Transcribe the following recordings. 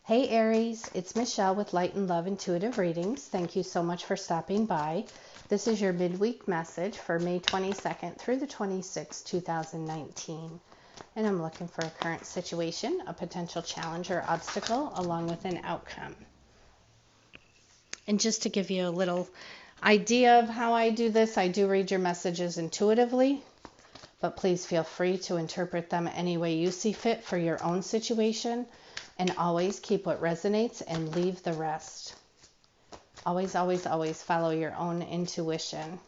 Hey Aries, it's Michelle with Light and Love Intuitive Readings. Thank you so much for stopping by. This is your midweek message for May 22nd through the 26th, 2019. And I'm looking for a current situation, a potential challenge or obstacle, along with an outcome. And just to give you a little idea of how I do this, I do read your messages intuitively, but please feel free to interpret them any way you see fit for your own situation. And always keep what resonates and leave the rest. Always, always, always follow your own intuition.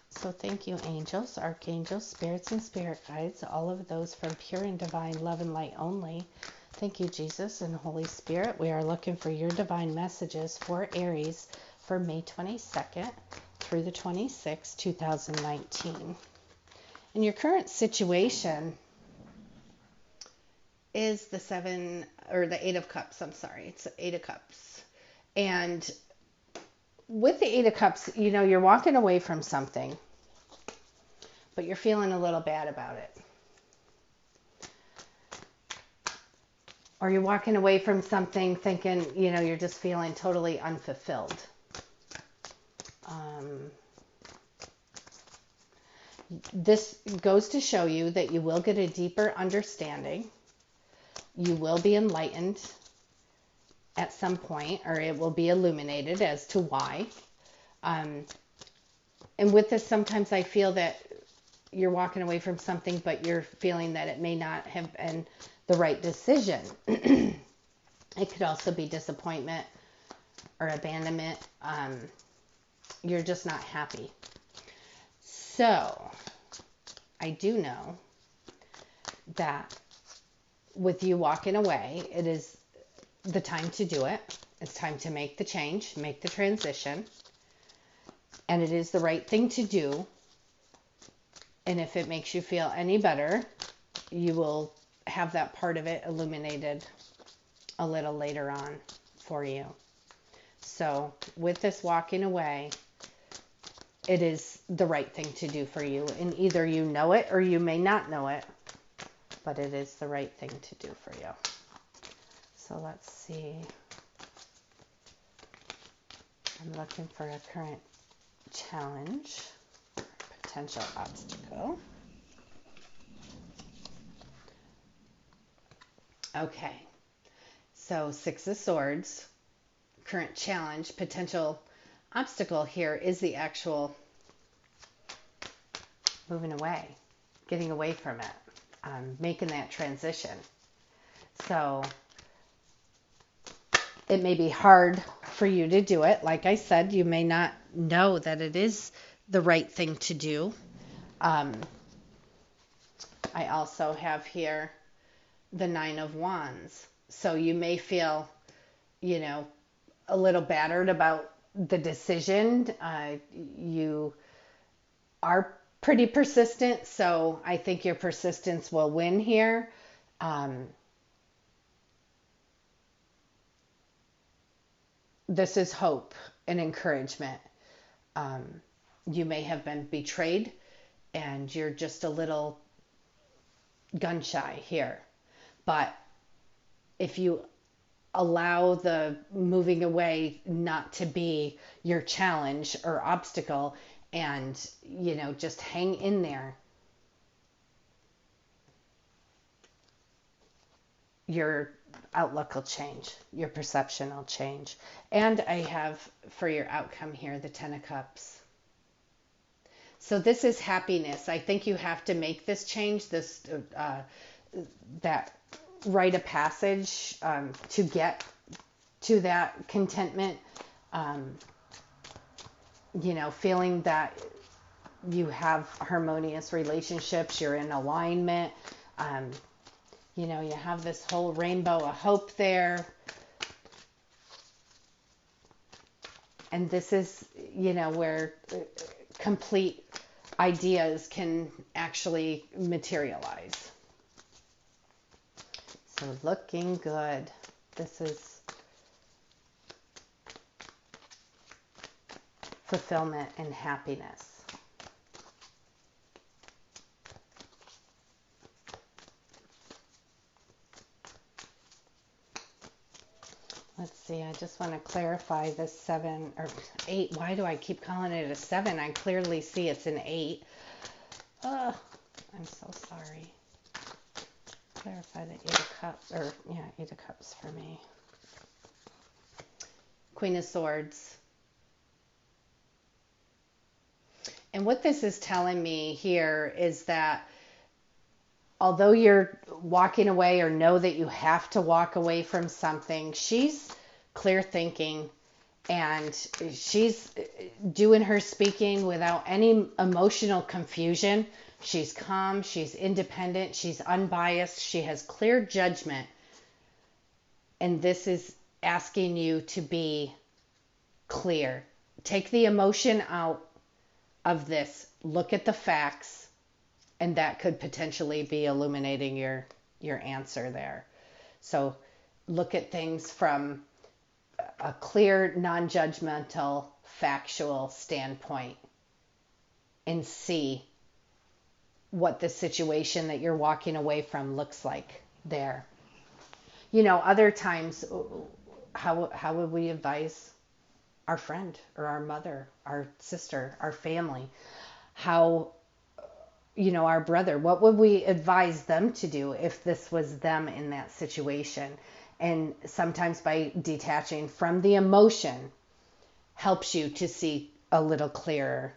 So thank you, angels, archangels, spirits, and spirit guides, all of those from pure and divine love and light only. Thank you, Jesus and Holy Spirit. We are looking for your divine messages for Aries for May 22nd through the 26th, 2019. In your current situation is the Eight of Cups. I'm sorry, it's the Eight of Cups. And with the Eight of Cups, you know, you're walking away from something, but you're feeling a little bad about it. Or you're walking away from something thinking, you know, you're just feeling totally unfulfilled. This goes to show you that you will get a deeper understanding. You will be enlightened at some point, or it will be illuminated as to why. And with this, sometimes I feel that you're walking away from something, but you're feeling that it may not have been the right decision. It could also be disappointment or abandonment. You're just not happy. So I do know that with you walking away, it is the time to do it. It's time to make the change, make the transition. And it is the right thing to do. And if it makes you feel any better, you will have that part of it illuminated a little later on for you. So with this walking away, it is the right thing to do for you. And either you know it or you may not know it, but it is the right thing to do for you. So let's see. I'm looking for a current challenge, potential obstacle. Okay. So Six of Swords, current challenge, potential obstacle here is the actual moving away, getting away from it, making that transition. So it may be hard for you to do it. Like I said, you may not know that it is the right thing to do. I also have here the Nine of Wands. So you may feel, you know, a little battered about the decision. You are pretty persistent, so I think your persistence will win here. This is hope and encouragement. You may have been betrayed and you're just a little gun shy here. But if you allow the moving away not to be your challenge or obstacle and, you know, just hang in there, your outlook will change, your perception will change. And I have for your outcome here the Ten of Cups. So this is happiness. I think you have to make this change, this that rite of passage to get to that contentment. You know, feeling that you have harmonious relationships, you're in alignment. You know, you have this whole rainbow of hope there. And this is, you know, where complete ideas can actually materialize. So looking good. This is fulfillment and happiness. Let's see, I just want to clarify this 7 or 8. Why do I keep calling it a 7? I clearly see it's an 8. I'm so sorry. Clarify the 8 of Cups, or yeah, 8 of Cups for me. Queen of Swords. And what this is telling me here is that although you're walking away or know that you have to walk away from something, she's clear thinking and she's doing her speaking without any emotional confusion. She's calm, she's independent, she's unbiased, she has clear judgment. And this is asking you to be clear. Take the emotion out of this. Look at the facts, and that could potentially be illuminating your answer there. So look at things from a clear, non-judgmental, factual standpoint and see what the situation that you're walking away from looks like there. You know, other times, how would we advise our friend or our mother, our sister, our family? How, you know, our brother, what would we advise them to do if this was them in that situation? And sometimes by detaching from the emotion helps you to see a little clearer,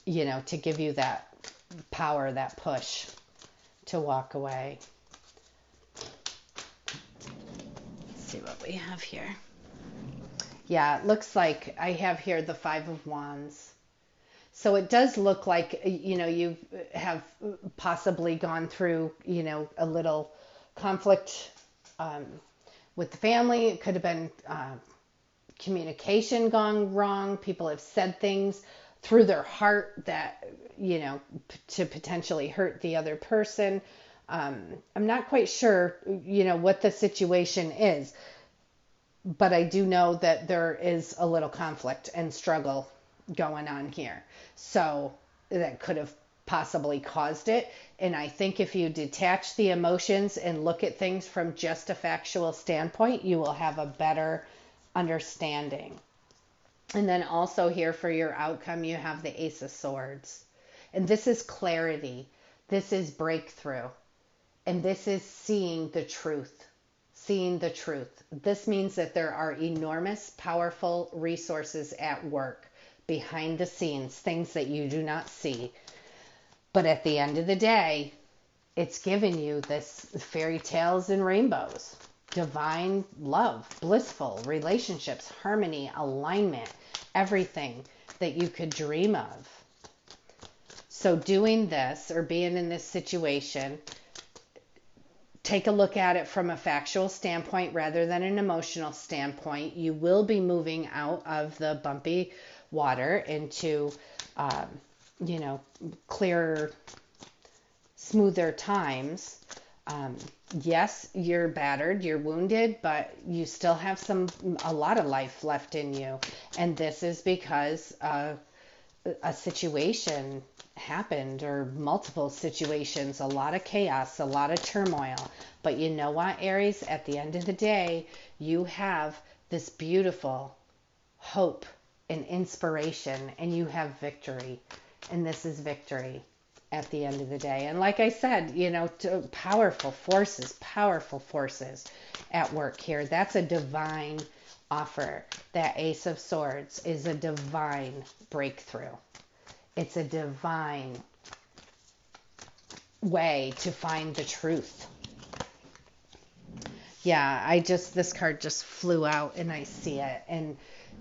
you know, to give you that power, that push to walk away. Let's see what we have here. Yeah, it looks like I have here the 5 of Wands. So it does look like, you know, you have possibly gone through, you know, a little conflict with the family. It could have been communication gone wrong. People have said things through their heart that, you know, to potentially hurt the other person. I'm not quite sure, you know, what the situation is, but I do know that there is a little conflict and struggle going on here. So that could have possibly caused it. And I think if you detach the emotions and look at things from just a factual standpoint, you will have a better understanding. And then also here for your outcome, you have the Ace of Swords. And this is clarity. This is breakthrough. And this is seeing the truth. Seeing the truth. This means that there are enormous, powerful resources at work behind the scenes, things that you do not see. But at the end of the day, it's given you this fairy tales and rainbows, divine love, blissful relationships, harmony, alignment, everything that you could dream of. So doing this or being in this situation, take a look at it from a factual standpoint rather than an emotional standpoint. You will be moving out of the bumpy water into, you know, clearer, smoother times. Yes, you're battered, you're wounded, but you still have a lot of life left in you. And this is because a situation happened, or multiple situations, a lot of chaos, a lot of turmoil. But you know what, Aries? At the end of the day, you have this beautiful hope and inspiration, and you have victory. And this is victory at the end of the day. And like I said, you know, powerful forces at work here. That's a divine offer. That Ace of Swords is a divine breakthrough. It's a divine way to find the truth. Yeah, this card just flew out and I see it. And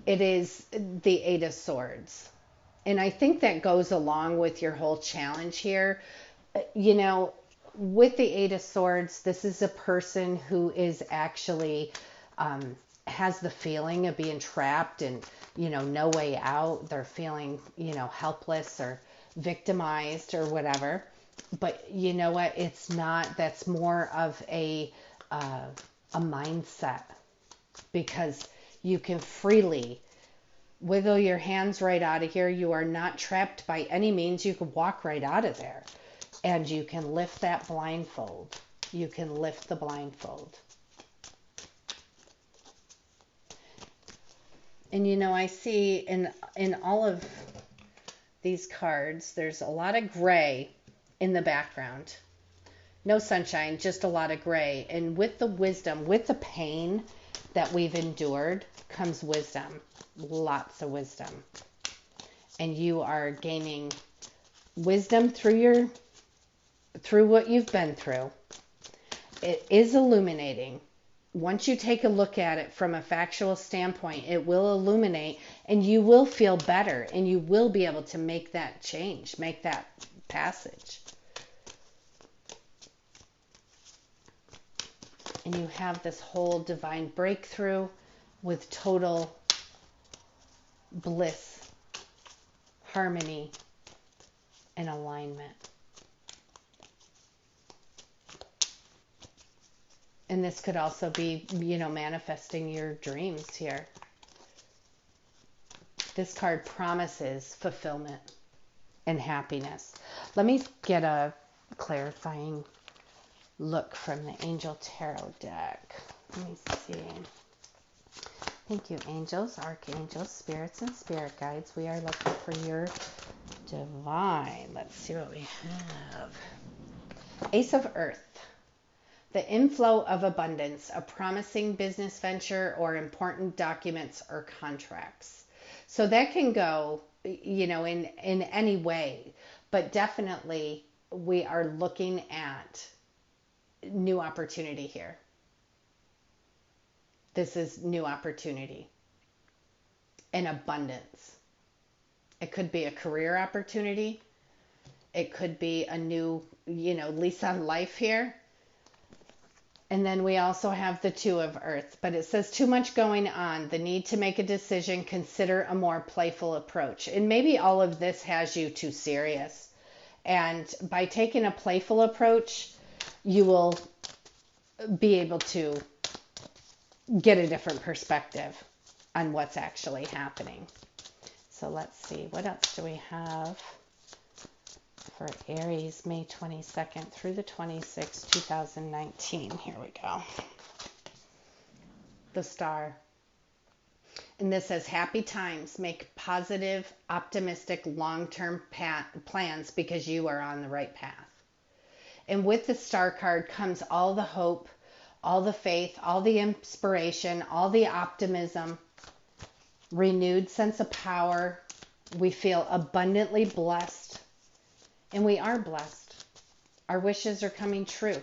it is the 8 of Swords. And I think that goes along with your whole challenge here. You know, with the 8 of Swords, this is a person who is actually has the feeling of being trapped and, you know, no way out. They're feeling, you know, helpless or victimized or whatever. But you know what? It's not. That's more of a mindset, because you can freely wiggle your hands right out of here. You are not trapped by any means. You can walk right out of there, and you can lift that blindfold you can lift the blindfold. And you know, I see in all of these cards, there's a lot of gray in the background. No sunshine, just a lot of gray. And with the wisdom, with the pain that we've endured comes wisdom, lots of wisdom. And you are gaining wisdom through what you've been through. It is illuminating. Once you take a look at it from a factual standpoint, it will illuminate and you will feel better and you will be able to make that change, make that passage. And you have this whole divine breakthrough with total bliss, harmony, and alignment. And this could also be, you know, manifesting your dreams here. This card promises fulfillment and happiness. Let me get a clarifying look from the Angel Tarot deck. Let me see. Thank you, angels, archangels, spirits, and spirit guides. We are looking for your divine. Let's see what we have. Ace of Earth. The inflow of abundance, a promising business venture, or important documents or contracts. So that can go, you know, in any way, but definitely we are looking at new opportunity here. This is new opportunity and abundance. It could be a career opportunity. It could be a new, you know, lease on life here. And then we also have the Two of Earth, but it says too much going on, the need to make a decision, consider a more playful approach. And maybe all of this has you too serious. And by taking a playful approach, you will be able to get a different perspective on what's actually happening. So let's see, what else do we have for Aries, May 22nd through the 26th, 2019. Here we go. The Star. And this says, happy times. Make positive, optimistic, long-term plans because you are on the right path. And with the Star card comes all the hope, all the faith, all the inspiration, all the optimism, renewed sense of power. We feel abundantly blessed. And we are blessed. Our wishes are coming true.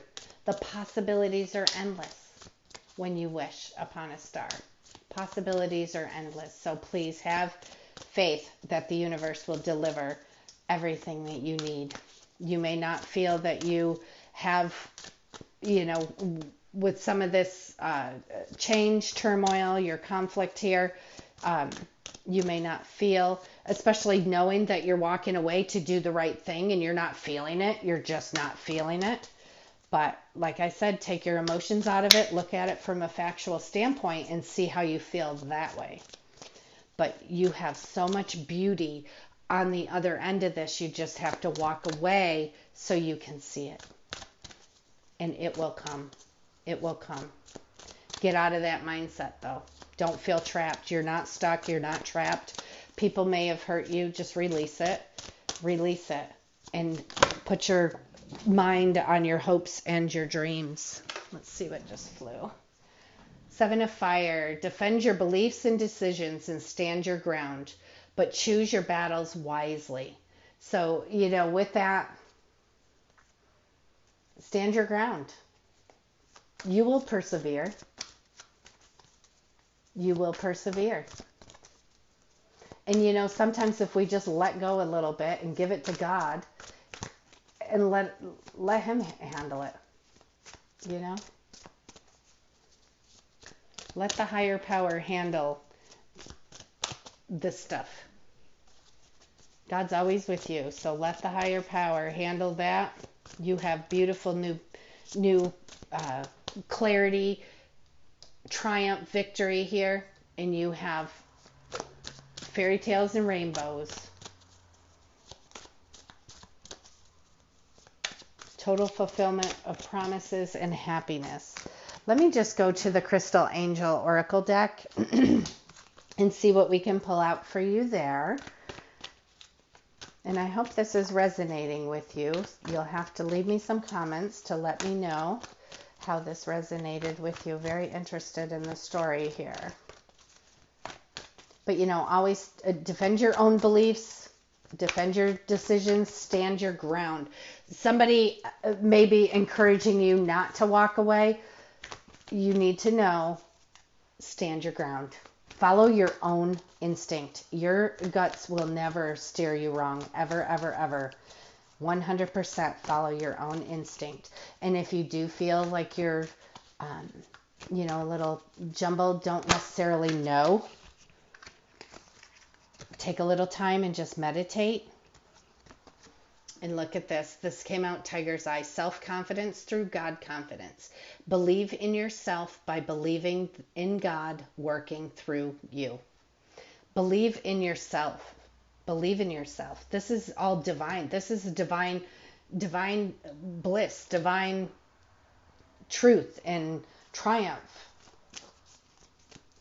The possibilities are endless when you wish upon a star. Possibilities are endless. So please have faith that the universe will deliver everything that you need. You may not feel that you have, you know, with some of this change, turmoil, your conflict here, you may not feel, especially knowing that you're walking away to do the right thing and you're not feeling it. You're just not feeling it. But like I said, take your emotions out of it, look at it from a factual standpoint and see how you feel that way. But you have so much beauty on the other end of this. You just have to walk away so you can see it. And it will come. It will come. Get out of that mindset though. Don't feel trapped. You're not stuck. You're not trapped. People may have hurt you. Just release it. Release it. And put your mind on your hopes and your dreams. Let's see what just flew. Seven of Fire. Defend your beliefs and decisions and stand your ground, but choose your battles wisely. So, you know, with that, stand your ground. You will persevere. You will persevere. And you know, sometimes if we just let go a little bit and give it to God and let him handle it, you know? Let the higher power handle this stuff. God's always with you, so let the higher power handle that. You have beautiful new clarity, triumph, victory here, and you have fairy tales and rainbows. Total fulfillment of promises and happiness. Let me just go to the Crystal Angel Oracle deck and see what we can pull out for you there. And I hope this is resonating with you. You'll have to leave me some comments to let me know how this resonated with you. Very interested in the story here. But, you know, always defend your own beliefs, defend your decisions, stand your ground. Somebody may be encouraging you not to walk away. You need to know, stand your ground. Follow your own instinct. Your guts will never steer you wrong, ever, ever, ever. 100% follow your own instinct. And if you do feel like you're, you know, a little jumbled, don't necessarily know, take a little time and just meditate. And look at this. This came out Tiger's Eye. Self-confidence through God confidence. Believe in yourself by believing in God working through you. Believe in yourself. Believe in yourself. This is all divine. This is divine bliss, divine truth and triumph.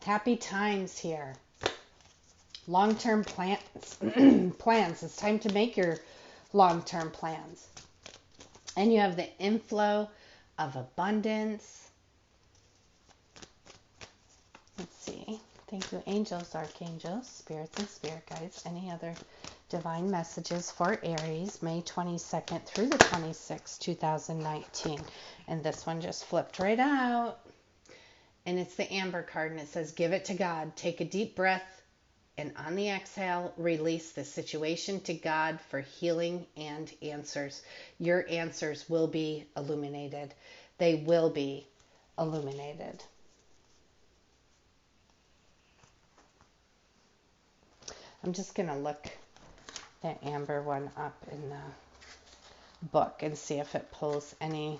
Happy times here. Long-term plans. Plans. It's time to make your long-term plans. And you have the inflow of abundance. Let's see. Thank you, angels, archangels, spirits, and spirit guides. Any other divine messages for Aries, May 22nd through the 26th, 2019. And this one just flipped right out. And it's the Amber card, and it says, give it to God. Take a deep breath. And on the exhale, release the situation to God for healing and answers. Your answers will be illuminated. They will be illuminated. I'm just going to look that Amber one up in the book and see if it pulls any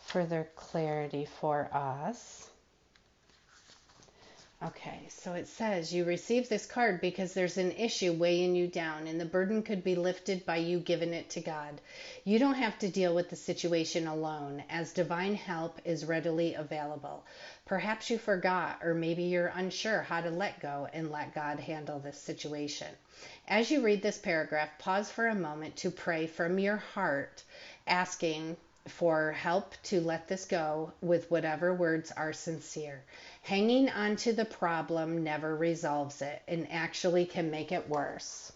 further clarity for us. Okay, so it says you received this card because there's an issue weighing you down and the burden could be lifted by you giving it to God. You don't have to deal with the situation alone, as divine help is readily available. Perhaps you forgot, or maybe you're unsure how to let go and let God handle this situation. As you read this paragraph, pause for a moment to pray from your heart, asking for help to let this go with whatever words are sincere. Hanging on to the problem never resolves it and actually can make it worse.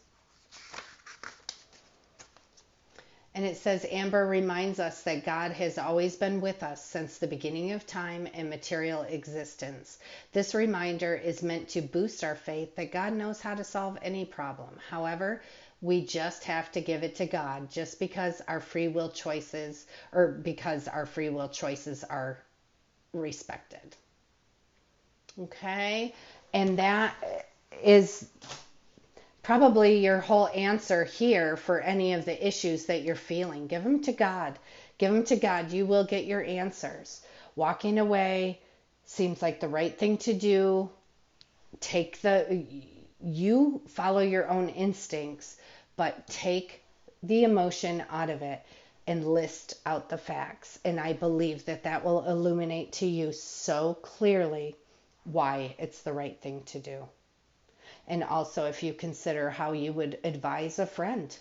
And it says, Amber reminds us that God has always been with us since the beginning of time and material existence. This reminder is meant to boost our faith that God knows how to solve any problem. However, we just have to give it to God just because our free will choices are respected. Okay? And that is probably your whole answer here for any of the issues that you're feeling. Give them to God. Give them to God. You will get your answers. Walking away seems like the right thing to do. You follow your own instincts, but take the emotion out of it and list out the facts. And I believe that that will illuminate to you so clearly why it's the right thing to do. And also if you consider how you would advise a friend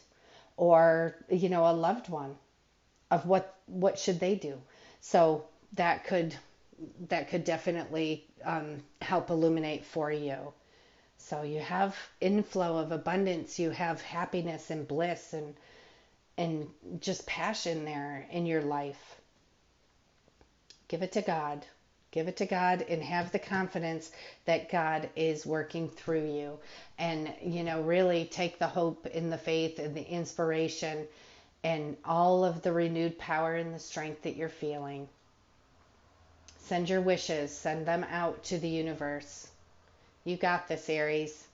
or, a loved one of what should they do. So that could definitely help illuminate for you. So you have inflow of abundance, you have happiness and bliss and just passion there in your life. Give it to God. Give it to God and have the confidence that God is working through you. And, really take the hope and the faith and the inspiration and all of the renewed power and the strength that you're feeling. Send your wishes, send them out to the universe. You got this, Aries.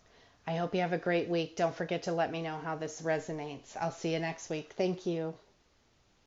I hope you have a great week. Don't forget to let me know how this resonates. I'll see you next week. Thank you.